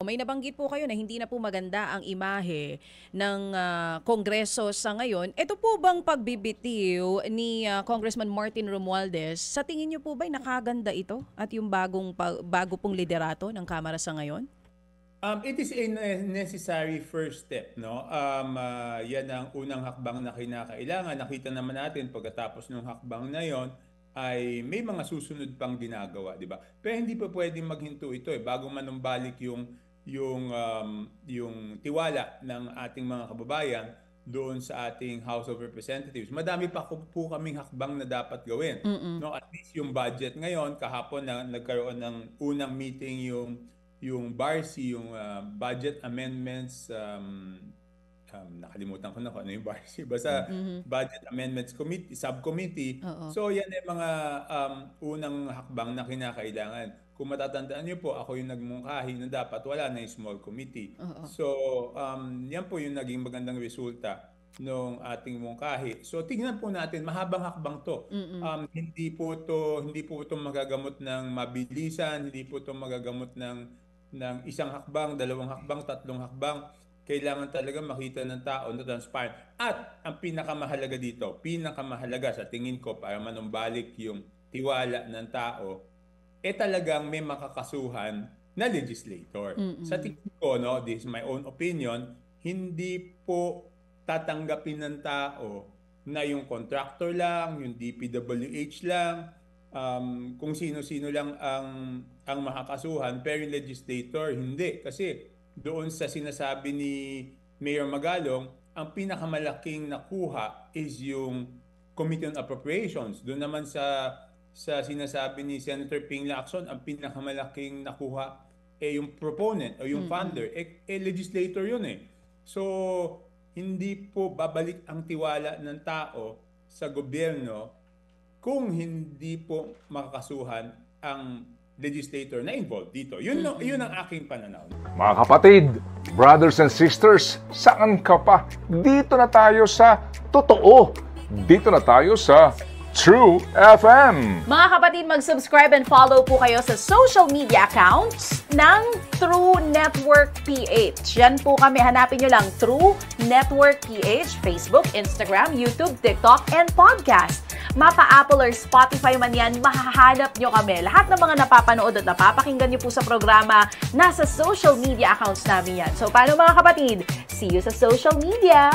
May nabanggit po kayo na hindi na po maganda ang imahe ng Kongreso sa ngayon. Ito po bang pagbibitiw ni Congressman Martin Romualdez, sa tingin niyo po ba'y nakaganda ito at yung bago pong liderato ng Kamara sa ngayon? It is a necessary first step, no? Yan ang unang hakbang na kinakailangan. Nakita naman natin pagkatapos ng hakbang na yon ay may mga susunod pang ginagawa, di ba? Pero hindi pa pwedeng maghinto ito bago manumbalik yung tiwala ng ating mga kababayan doon sa ating House of Representatives. Madami pa po kaming hakbang na dapat gawin. No, at least yung budget ngayon, kahapon na nagkaroon ng unang meeting yung BARC, yung budget amendments, nakalimutan ko na kung ano yung BARC, basta budget amendments committee, subcommittee. So yan ay mga unang hakbang na kinakailangan. Kung matatandaan niyo po, ako yung nagmungkahi na dapat wala na yung small committee. So yan po yung naging magandang resulta ng ating mungkahi. So tingnan po natin, mahabang hakbang to. Hindi po ito magagamot ng mabilisan, hindi po ito magagamot ng isang hakbang, dalawang hakbang, tatlong hakbang. Kailangan talaga makita ng tao na transparent. At ang pinakamahalaga dito, sa tingin ko para manumbalik yung tiwala ng tao, talagang may makakasuhan na legislator. Sa tingin ko, no, this is my own opinion, hindi po tatanggapin ng tao na yung contractor lang, yung DPWH lang, kung sino-sino lang ang makakasuhan, pero yung legislator, hindi. Kasi doon sa sinasabi ni Mayor Magalong, ang pinakamalaking nakuha is yung Committee on Appropriations. Doon naman sa sinasabi ni Senator Ping Lacson, ang pinakamalaking nakuha yung proponent o yung funder, legislator yun . So, hindi po babalik ang tiwala ng tao sa gobyerno kung hindi po makakasuhan ang legislator na involved dito. Yun ang aking pananaw. Mga kapatid, brothers and sisters, saan ka pa? Dito na tayo sa totoo. Dito na tayo sa True FM. Mga kapatid, mag-subscribe and follow po kayo sa social media accounts ng True Network PH. Yan po kami, hanapin nyo lang True Network PH, Facebook, Instagram, YouTube, TikTok, and podcast. Mapa Apple or Spotify man yan, mahahanap nyo kami. Lahat ng mga napapanood at napapakinggan nyo po sa programa, nasa social media accounts namin yan. So, paano mga kapatid? See you sa social media!